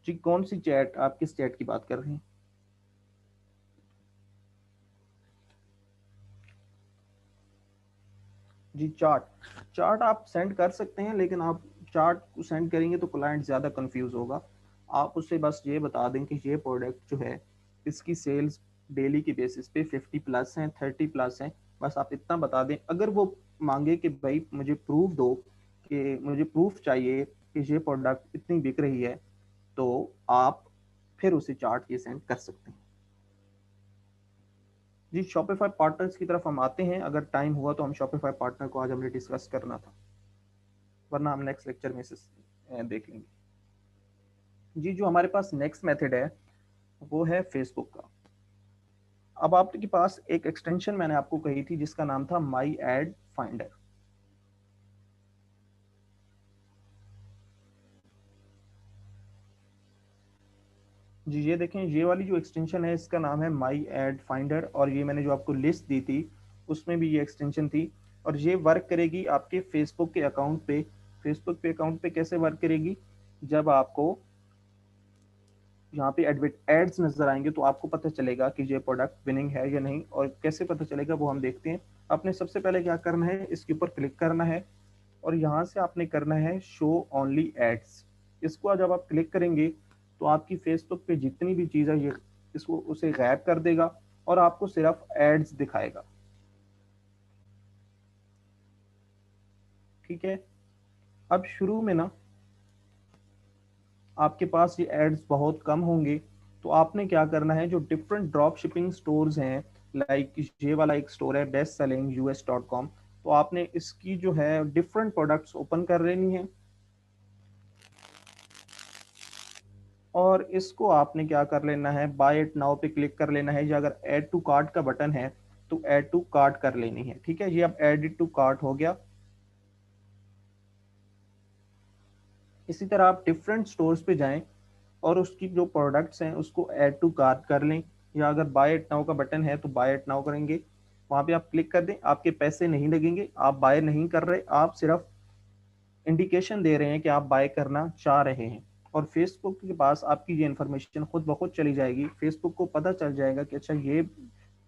जी कौन सी चैट, आप किस चैट की बात कर रहे हैं? जी चार्ट, चार्ट आप सेंड कर सकते हैं, लेकिन आप चार्ट को सेंड करेंगे तो क्लाइंट ज़्यादा कंफ्यूज होगा। आप उससे बस ये बता दें कि ये प्रोडक्ट जो है इसकी सेल्स डेली की बेसिस पे 50 प्लस हैं, 30 प्लस हैं, बस आप इतना बता दें। अगर वो मांगे कि भाई मुझे प्रूफ दो, कि मुझे प्रूफ चाहिए कि ये प्रोडक्ट इतनी बिक रही है, तो आप फिर उसे चार्ट ये सेंड कर सकते हैं। जी शॉपिफाई पार्टनर्स की तरफ हम आते हैं, अगर टाइम हुआ तो हम शॉपिफाई पार्टनर को आज हमने डिस्कस करना था, वरना हम नेक्स्ट लेक्चर में इसे देख लेंगे। जी जो हमारे पास नेक्स्ट मेथड है वो है फेसबुक का। अब आपके पास एक एक्सटेंशन मैंने आपको कही थी जिसका नाम था माई एड फाइंडर। जी ये देखें, ये वाली जो एक्सटेंशन है इसका नाम है माई एड फाइंडर, और ये मैंने जो आपको लिस्ट दी थी उसमें भी ये एक्सटेंशन थी, और ये वर्क करेगी आपके फेसबुक के अकाउंट पे। फेसबुक पे अकाउंट पे कैसे वर्क करेगी, जब आपको यहाँ पे एड्स नजर आएंगे तो आपको पता चलेगा कि ये प्रोडक्ट विनिंग है या नहीं। और कैसे पता चलेगा वो हम देखते हैं। आपने सबसे पहले क्या करना है, इसके ऊपर क्लिक करना है, और यहाँ से आपने करना है शो ओनली एड्स। इसको जब आप क्लिक करेंगे तो आपकी फेसबुक पे जितनी भी चीज़ है ये इसको उसे गायब कर देगा और आपको सिर्फ एड्स दिखाएगा। ठीक है। अब शुरू में ना आपके पास ये एड्स बहुत कम होंगे, तो आपने क्या करना है, जो डिफरेंट ड्रॉप शिपिंग स्टोर्स हैं, लाइक ये वाला एक स्टोर है बेस्ट सेलिंग US.com, तो आपने इसकी जो है डिफरेंट प्रोडक्ट्स ओपन कर लेनी है, और इसको आपने क्या कर लेना है, बाय इट नाउ पे क्लिक कर लेना है, या अगर ऐड टू कार्ट का बटन है तो ऐड टू कार्ट कर लेनी है। ठीक है, ये अब एडिट टू कार्ट हो गया। इसी तरह आप डिफरेंट स्टोर्स पे जाएं और उसकी जो प्रोडक्ट्स हैं उसको ऐड टू कार्ट कर लें, या अगर बाय इट नाउ का बटन है तो बाय इट नाउ करेंगे, वहां पे आप क्लिक कर दें, आपके पैसे नहीं लगेंगे, आप बाय नहीं कर रहे, आप सिर्फ इंडिकेशन दे रहे हैं कि आप बाय करना चाह रहे हैं। और फेसबुक के पास आपकी ये इन्फॉर्मेशन खुद ब खुद चली जाएगी, फेसबुक को पता चल जाएगा कि अच्छा ये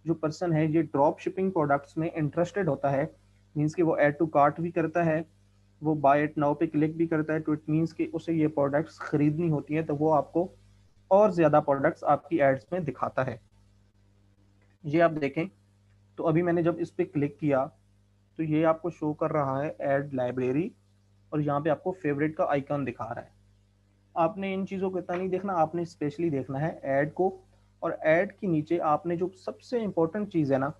जो पर्सन है ये ड्रॉप शिपिंग प्रोडक्ट्स में इंटरेस्टेड होता है, मीन्स कि वो ऐड टू कार्ट भी करता है, वो बाय इट नाउ पे क्लिक भी करता है, तो इट मीन्स कि उसे ये प्रोडक्ट्स खरीदनी होती है, तो वो आपको और ज्यादा प्रोडक्ट्स आपकी एड्स में दिखाता है। ये आप देखें, तो अभी मैंने जब इस पे क्लिक किया तो ये आपको शो कर रहा है एड लाइब्रेरी, और यहाँ पे आपको फेवरेट का आइकन दिखा रहा है। आपने इन चीज़ों को इतना नहीं देखना, आपने स्पेशली देखना है ऐड को, और ऐड के नीचे आपने जो सबसे इंपॉर्टेंट चीज़ है ना,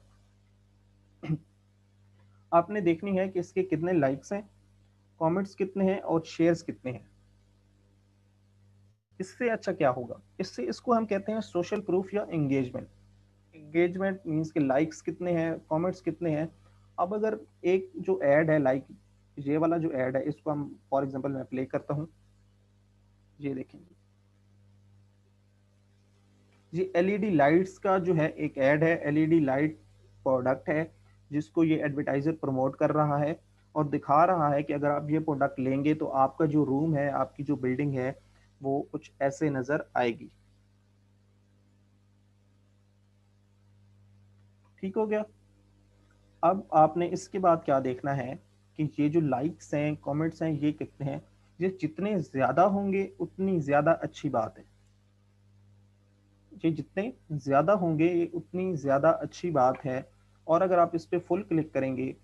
आपने देखनी है कि इसके कितने लाइक्स हैं, कमेंट्स कितने हैं और शेयर्स कितने हैं। इससे अच्छा क्या होगा, इससे इसको हम कहते हैं सोशल प्रूफ या एंगेजमेंट। एंगेजमेंट मीन्स के लाइक्स कितने हैं, कमेंट्स कितने हैं। अब अगर एक जो ऐड है, लाइक ये वाला जो ऐड है, इसको हम फॉर एग्जांपल मैं प्ले करता हूँ, ये देखेंगे, ये एलईडी लाइट्स का जो है एक ऐड है, एलईडी लाइट प्रोडक्ट है जिसको ये एडवर्टाइजर प्रमोट कर रहा है, और दिखा रहा है कि अगर आप ये प्रोडक्ट लेंगे तो आपका जो रूम है, आपकी जो बिल्डिंग है, वो कुछ ऐसे नजर आएगी। ठीक हो गया। अब आपने इसके बाद क्या देखना है कि ये जो लाइक्स हैं, कमेंट्स हैं, ये कितने हैं। ये जितने ज्यादा होंगे उतनी ज्यादा अच्छी बात है, ये जितने ज्यादा होंगे ये उतनी ज्यादा अच्छी बात है। और अगर आप इस पे फुल क्लिक करेंगे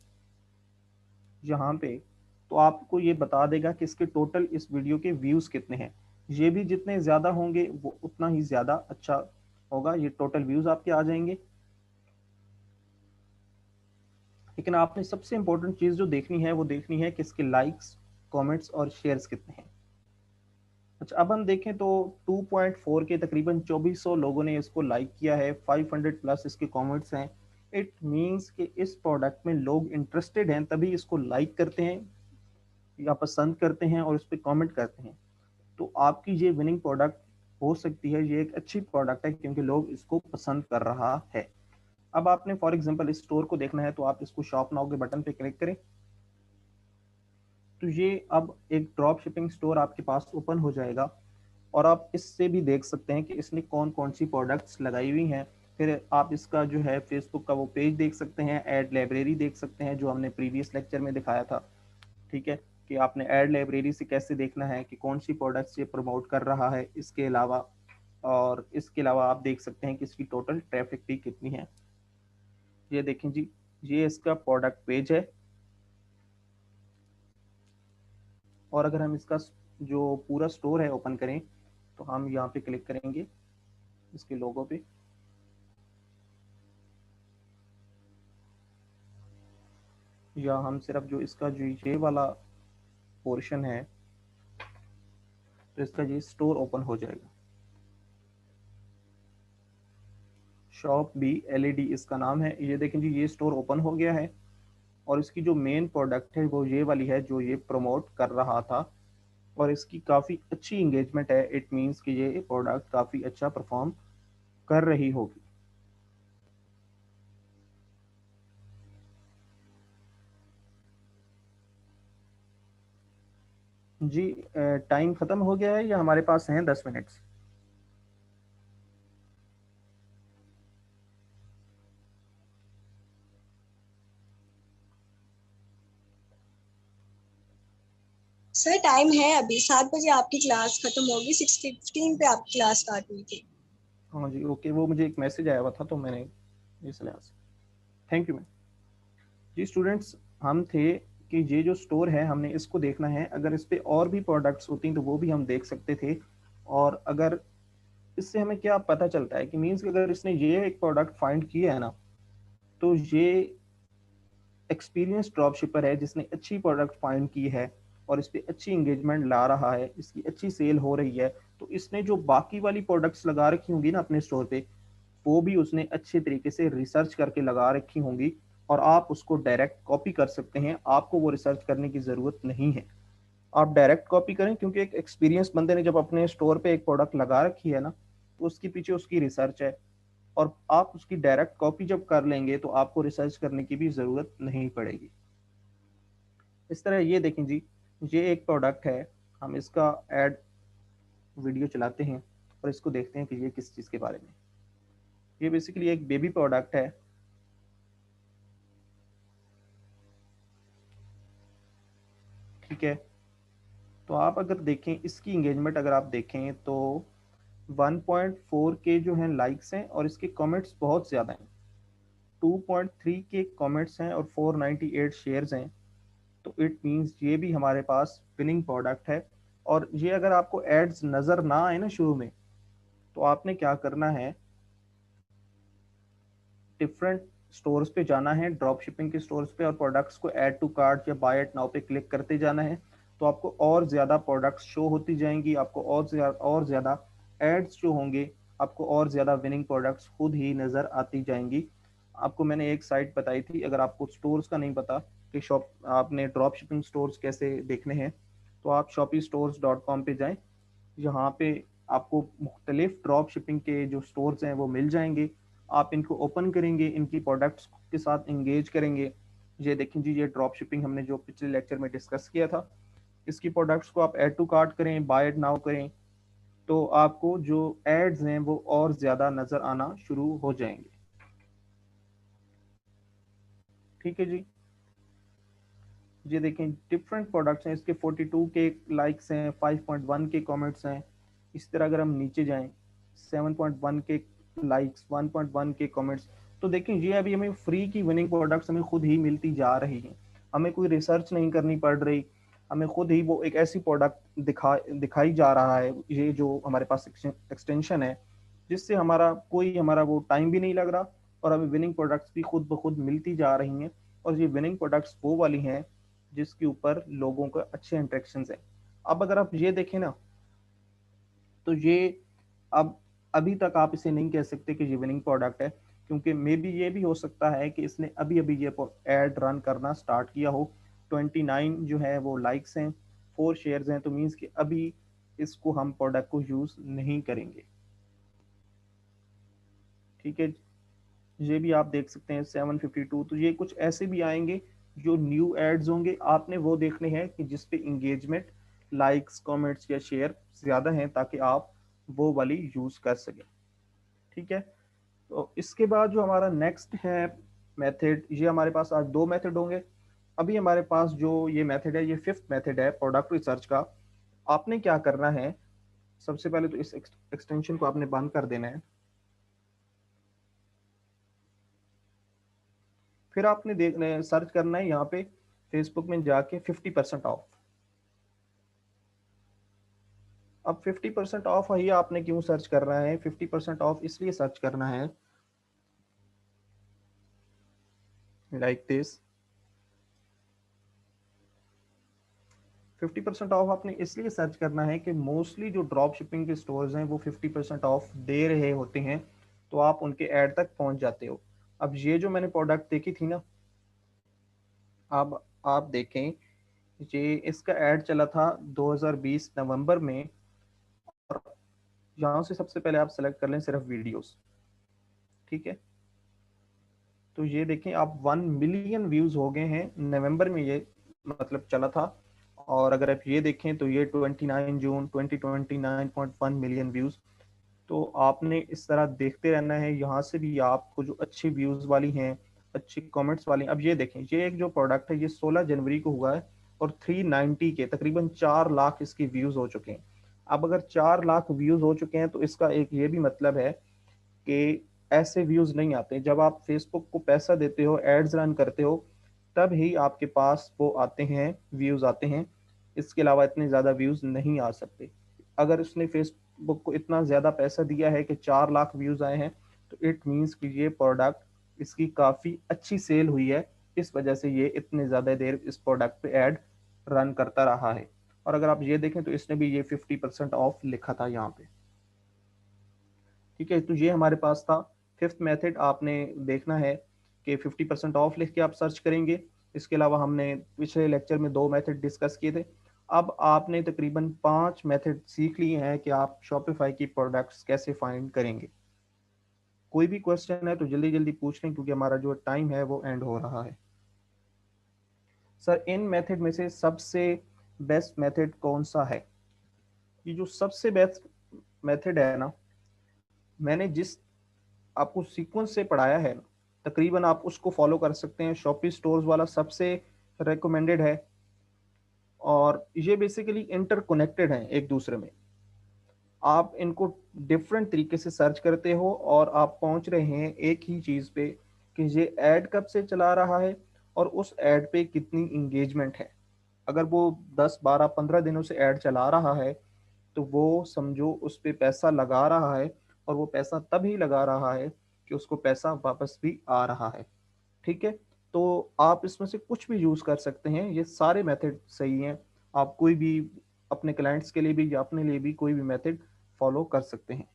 यहाँ पे, तो आपको ये बता देगा कि इसके टोटल इस वीडियो के व्यूज कितने हैं। ये भी जितने ज्यादा होंगे वो उतना ही ज्यादा अच्छा होगा, ये टोटल व्यूज आपके आ जाएंगे। लेकिन आपने सबसे इंपॉर्टेंट चीज जो देखनी है वो देखनी है कि इसके लाइक्स, कमेंट्स और शेयर्स कितने हैं। अच्छा अब हम देखें तो 2.4 के तकरीबन 2400 लोगों ने इसको लाइक किया है, 500 प्लस इसके कमेंट्स हैं। इट मींस कि इस प्रोडक्ट में लोग इंटरेस्टेड हैं, तभी इसको लाइक करते हैं या पसंद करते हैं और उस पर कमेंट करते हैं। तो आपकी ये विनिंग प्रोडक्ट हो सकती है ये एक अच्छी प्रोडक्ट है क्योंकि लोग इसको पसंद कर रहा है। अब आपने फॉर एग्जांपल इस स्टोर को देखना है तो आप इसको शॉप नाउ के बटन पे क्लिक करें, तो ये अब एक ड्रॉप शिपिंग स्टोर आपके पास ओपन हो जाएगा और आप इससे भी देख सकते हैं कि इसने कौन कौन सी प्रोडक्ट्स लगाई हुई हैं। फिर आप इसका जो है फेसबुक का वो पेज देख सकते हैं, एड लाइब्रेरी देख सकते हैं जो हमने प्रीवियस लेक्चर में दिखाया था। ठीक है, कि आपने एड लाइब्रेरी से कैसे देखना है कि कौन सी प्रोडक्ट्स ये प्रमोट कर रहा है। इसके अलावा और इसके अलावा आप देख सकते हैं कि इसकी टोटल ट्रैफिक भी कितनी है। ये देखें जी, ये इसका प्रोडक्ट पेज है और अगर हम इसका जो पूरा स्टोर है ओपन करें तो हम यहाँ पे क्लिक करेंगे इसके लोगो पे, या हम सिर्फ जो इसका जो ये वाला पोर्शन है तो इसका ये स्टोर ओपन हो जाएगा। शॉप बी एलईडी इसका नाम है। ये देखें जी, ये स्टोर ओपन हो गया है और इसकी जो मेन प्रोडक्ट है वो ये वाली है जो ये प्रमोट कर रहा था और इसकी काफ़ी अच्छी इंगेजमेंट है। इट मीन्स कि ये प्रोडक्ट काफ़ी अच्छा परफॉर्म कर रही होगी। जी, टाइम ख़त्म हो गया है या हमारे पास हैं 10 मिनट्स? सर टाइम है, अभी 7 बजे आपकी क्लास खत्म होगी, 6:15 पे आपकी क्लास स्टार्ट हुई थी। हाँ जी, ओके, वो मुझे एक मैसेज आया हुआ था तो मैंने इस लिहाज से। Thank you ma'am. जी स्टूडेंट्स, हम थे कि ये जो स्टोर है हमने इसको देखना है, अगर इस पे और भी प्रोडक्ट्स होती तो वो भी हम देख सकते थे। और अगर इससे हमें क्या पता चलता है कि मीन्स कि अगर इसने ये एक प्रोडक्ट फाइंड किया है ना, तो ये एक्सपीरियंस ड्रॉप शिपर है जिसने अच्छी प्रोडक्ट फाइंड की है और इस पर अच्छी इंगेजमेंट ला रहा है, इसकी अच्छी सेल हो रही है। तो इसने जो बाकी वाली प्रोडक्ट्स लगा रखी होंगी ना अपने स्टोर पे, वो भी उसने अच्छे तरीके से रिसर्च करके लगा रखी होंगी और आप उसको डायरेक्ट कॉपी कर सकते हैं। आपको वो रिसर्च करने की ज़रूरत नहीं है, आप डायरेक्ट कॉपी करें क्योंकि एक एक्सपीरियंस बंदे ने जब अपने स्टोर पे एक प्रोडक्ट लगा रखी है ना, तो उसके पीछे उसकी रिसर्च है और आप उसकी डायरेक्ट कॉपी जब कर लेंगे तो आपको रिसर्च करने की भी ज़रूरत नहीं पड़ेगी। इस तरह ये देखें जी, ये एक प्रोडक्ट है, हम इसका एड वीडियो चलाते हैं और इसको देखते हैं कि ये किस चीज़ के बारे में। ये बेसिकली एक बेबी प्रोडक्ट है। ठीक है, तो आप अगर देखें इसकी इंगेजमेंट अगर आप देखें तो 1.4 के जो हैं लाइक्स हैं और इसके कमेंट्स बहुत ज़्यादा हैं। 2.3 के कमेंट्स हैं और 498 शेयर्स हैं। तो इट मीन्स ये भी हमारे पास विनिंग प्रोडक्ट है। और ये अगर आपको एड्स नज़र ना आए ना शुरू में, तो आपने क्या करना है, डिफरेंट स्टोर्स पे जाना है, ड्रॉप शिपिंग के स्टोर्स पे, और प्रोडक्ट्स को ऐड टू कार्ट या बाय इट नाउ पे क्लिक करते जाना है। तो आपको और ज़्यादा प्रोडक्ट्स शो होती जाएंगी, आपको और ज़्यादा एड्स जो होंगे, आपको और ज़्यादा विनिंग प्रोडक्ट्स खुद ही नज़र आती जाएंगी। आपको मैंने एक साइट बताई थी, अगर आपको स्टोर्स का नहीं पता कि शॉप आपने ड्रॉप शिपिंग स्टोर्स कैसे देखने हैं, तो आप shopistores.com पे जाएं। यहाँ पे आपको मुख्तलिफ ड्रॉप शिपिंग के जो स्टोर्स हैं वो मिल जाएंगे। आप इनको ओपन करेंगे, इनकी प्रोडक्ट्स के साथ इंगेज करेंगे। ये देखें जी, ये ड्रॉप शिपिंग हमने जो पिछले लेक्चर में डिस्कस किया था, इसकी प्रोडक्ट्स को आप ऐड टू कार्ट करें, बाय इट नाउ करें, तो आपको जो एड्स हैं वो और ज़्यादा नज़र आना शुरू हो जाएंगे। ठीक है जी, ये देखें डिफरेंट प्रोडक्ट्स हैं, इसके 42 के लाइक्स हैं, 5.1 के कमेंट्स हैं। इस तरह अगर हम नीचे जाएं, 7.1 के लाइक्स, 1.1 के कमेंट्स। तो देखें ये अभी हमें फ्री की विनिंग प्रोडक्ट्स हमें खुद ही मिलती जा रही हैं, हमें कोई रिसर्च नहीं करनी पड़ रही, हमें खुद ही वो एक ऐसी प्रोडक्ट दिखाई जा रहा है, ये जो हमारे पास एक्सटेंशन है, जिससे हमारा वो टाइम भी नहीं लग रहा और हमें विनिंग प्रोडक्ट्स भी खुद ब खुद मिलती जा रही हैं। और ये विनिंग प्रोडक्ट्स वो वाली हैं जिसके ऊपर लोगों का अच्छे इंट्रैक्शन है। अब अगर आप ये देखें ना, तो ये अब अभी तक आप इसे नहीं कह सकते कि ये विनिंग प्रोडक्ट है, क्योंकि मे बी ये भी हो सकता है कि इसने अभी अभी ये एड रन करना स्टार्ट किया हो। 29 जो है वो लाइक्स हैं, 4 शेयर्स हैं, तो मीन्स कि अभी इसको हम प्रोडक्ट को यूज नहीं करेंगे। ठीक है, ये भी आप देख सकते हैं 752। तो ये कुछ ऐसे भी आएंगे जो न्यू एड्स होंगे, आपने वो देखने हैं कि जिस पे इंगेजमेंट, लाइक्स, कमेंट्स या शेयर ज्यादा हैं, ताकि आप वो वाली यूज कर सकें। ठीक है, तो इसके बाद जो हमारा नेक्स्ट है मेथड, ये हमारे पास आज दो मेथड होंगे। अभी हमारे पास जो ये मेथड है, ये फिफ्थ मेथड है प्रोडक्ट रिसर्च का। आपने क्या करना है, सबसे पहले तो इस एक्सटेंशन को आपने बंद कर देना है। फिर आपने देखना है, सर्च करना है यहाँ पे फेसबुक में जाके 50% ऑफ। अब 50% ऑफ ही आपने क्यों सर्च करना है, 50% ऑफ इसलिए सर्च करना है लाइक दिस। 50% ऑफ आपने इसलिए सर्च करना है कि मोस्टली जो ड्रॉप शिपिंग के स्टोर्स हैं वो 50% ऑफ दे रहे होते हैं, तो आप उनके ऐड तक पहुंच जाते हो। अब ये जो मैंने प्रोडक्ट देखी थी ना, अब आप देखें, ये इसका ऐड चला था 2020 नवंबर में। और यहाँ से सबसे पहले आप सेलेक्ट कर लें सिर्फ वीडियोस। ठीक है, तो ये देखें आप 1 मिलियन व्यूज हो गए हैं नवंबर में, ये मतलब चला था। और अगर आप ये देखें तो ये 29 जून 2029.1 मिलियन व्यूज। तो आपने इस तरह देखते रहना है, यहाँ से भी आपको जो अच्छी व्यूज वाली हैं, अच्छी कमेंट्स वाली। अब ये देखें, ये एक जो प्रोडक्ट है ये 16 जनवरी को हुआ है, और 390 के तकरीबन 4 लाख इसकी व्यूज हो चुके हैं। अब अगर 4 लाख व्यूज हो चुके हैं तो इसका एक ये भी मतलब है कि ऐसे व्यूज नहीं आते। जब आप फेसबुक को पैसा देते हो, एड्स रन करते हो, तब ही आपके पास वो आते हैं, व्यूज आते हैं। इसके अलावा इतने ज्यादा व्यूज नहीं आ सकते। अगर उसने फेसबुक को इतना ज्यादा पैसा दिया है कि 4 लाख व्यूज आए हैं, तो इट मीन्स कि ये प्रोडक्ट इसकी काफी अच्छी सेल हुई है, इस वजह से ये इतने ज्यादा देर इस प्रोडक्ट पे एड रन करता रहा है। और अगर आप ये देखें तो इसने भी ये 50% ऑफ लिखा था यहाँ पे। ठीक है, तो ये हमारे पास था फिफ्थ मेथड। आपने देखना है कि 50% ऑफ लिख के आप सर्च करेंगे। इसके अलावा हमने पिछले लेक्चर में दो मेथड डिस्कस किए थे। अब आपने तकरीबन 5 मेथड सीख लिए हैं कि आप शॉपिफाई की प्रोडक्ट्स कैसे फाइंड करेंगे। कोई भी क्वेश्चन है तो जल्दी जल्दी पूछ लें, क्योंकि हमारा जो टाइम है वो एंड हो रहा है। सर, इन मेथड में से सबसे बेस्ट मेथड कौन सा है? ये जो सबसे बेस्ट मेथड है ना, मैंने जिस आपको सीक्वेंस से पढ़ाया है, तकरीबन आप उसको फॉलो कर सकते हैं। शॉपी स्टोर्स वाला सबसे रेकमेंडेड है, और ये बेसिकली इंटरकनेक्टेड हैं एक दूसरे में। आप इनको डिफरेंट तरीके से सर्च करते हो और आप पहुंच रहे हैं एक ही चीज पे, कि ये ऐड कब से चला रहा है और उस ऐड पे कितनी इंगेजमेंट है। अगर वो 10 12 15 दिनों से ऐड चला रहा है, तो वो समझो उस पे पैसा लगा रहा है, और वो पैसा तभी लगा रहा है कि उसको पैसा वापस भी आ रहा है। ठीक है, तो आप इसमें से कुछ भी यूज कर सकते हैं, ये सारे मेथड सही हैं। आप कोई भी अपने क्लाइंट्स के लिए भी या अपने लिए भी कोई भी मेथड फॉलो कर सकते हैं।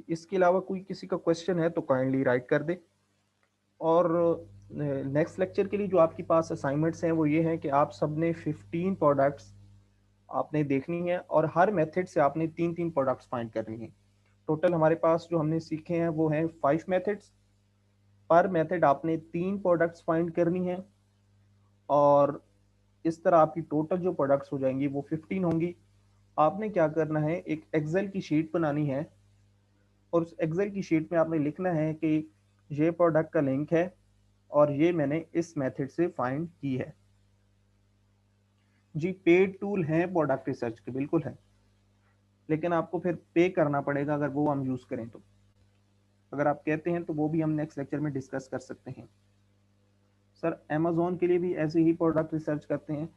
इसके अलावा कोई किसी का क्वेश्चन है तो काइंडली राइट कर दे। और नेक्स्ट लेक्चर के लिए जो आपके पास असाइनमेंट्स हैं वो ये हैं कि आप सबने 15 प्रोडक्ट्स आपने देखनी है, और हर मेथड से आपने 3 3 प्रोडक्ट्स फाइंड करनी है। टोटल हमारे पास जो हमने सीखे हैं वो हैं 5 मेथड्स। पर मेथड आपने 3 प्रोडक्ट्स फाइंड करनी है, और इस तरह आपकी टोटल जो प्रोडक्ट्स हो जाएंगी वो 15 होंगी। आपने क्या करना है, एक एक्सेल की शीट बनानी है, और उस एक्सेल की शीट में आपने लिखना है कि ये प्रोडक्ट का लिंक है, और ये मैंने इस मेथड से फाइंड की है। जी, पेड टूल हैं प्रोडक्ट रिसर्च के, बिल्कुल है, लेकिन आपको फिर पे करना पड़ेगा अगर वो हम यूज करें तो। अगर आप कहते हैं तो वो भी हम नेक्स्ट लेक्चर में डिस्कस कर सकते हैं। सर, अमेजोन के लिए भी ऐसे ही प्रोडक्ट रिसर्च करते हैं।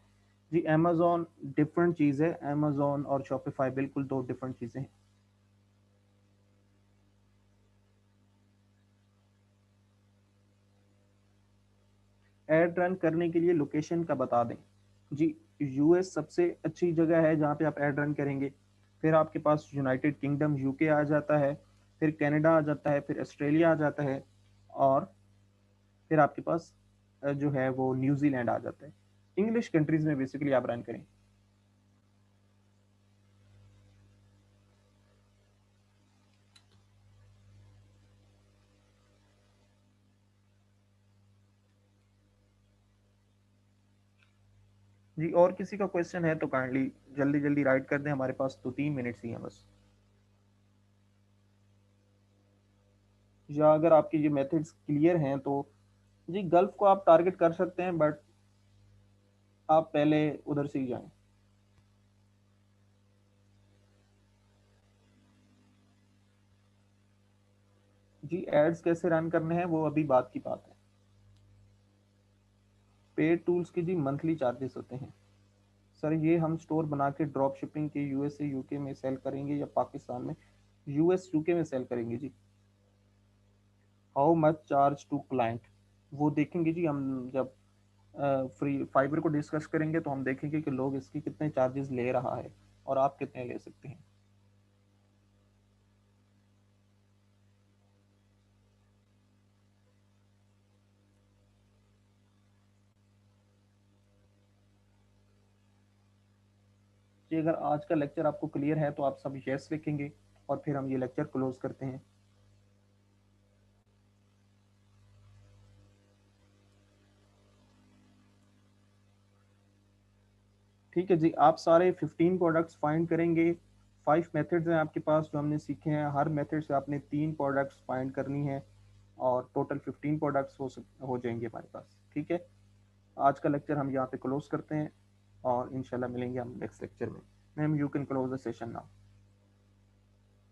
जी, अमेजोन डिफरेंट चीज़ है, अमेजोन और शॉपिफाई बिल्कुल दो डिफरेंट चीज़ें हैं। एड रन करने के लिए लोकेशन का बता दें। जी, यूएस सबसे अच्छी जगह है जहाँ पे आप एड रन करेंगे। फिर आपके पास यूनाइटेड किंगडम यूके आ जाता है, फिर कनाडा आ जाता है, फिर ऑस्ट्रेलिया आ जाता है, और फिर आपके पास जो है वो न्यूजीलैंड आ जाता है। इंग्लिश कंट्रीज में बेसिकली आप रन करें। जी, और किसी का क्वेश्चन है तो काइंडली जल्दी जल्दी राइट कर दें, हमारे पास तो 3 मिनट्स ही हैं बस। या अगर आपके ये मेथड्स क्लियर हैं तो जी गल्फ को आप टारगेट कर सकते हैं, बट आप पहले उधर से ही जाएं। जी एड्स कैसे रन करने हैं वो अभी बात की बात है। पेड टूल्स के जी मंथली चार्जेस होते हैं। सर ये हम स्टोर बना के ड्रॉप शिपिंग के यूएसए यूके में सेल करेंगे या पाकिस्तान में, यूएस यूके में सेल करेंगे जी। How much charge to client, वो देखेंगे जी हम जब फ्री फाइबर को डिस्कस करेंगे तो हम देखेंगे कि लोग इसकी कितने चार्जेस ले रहा है और आप कितने ले सकते हैं। जी अगर आज का लेक्चर आपको क्लियर है तो आप सब यस लिखेंगे और फिर हम ये लेक्चर क्लोज करते हैं। ठीक है जी, आप सारे 15 प्रोडक्ट्स फाइंड करेंगे। 5 मेथड्स हैं आपके पास जो हमने सीखे हैं, हर मेथड से आपने 3 प्रोडक्ट्स फाइंड करनी है और टोटल 15 प्रोडक्ट्स हो जाएंगे हमारे पास। ठीक है, आज का लेक्चर हम यहाँ पे क्लोज करते हैं और इंशाल्लाह मिलेंगे हम नेक्स्ट लेक्चर में। Ma'am you can close the session now.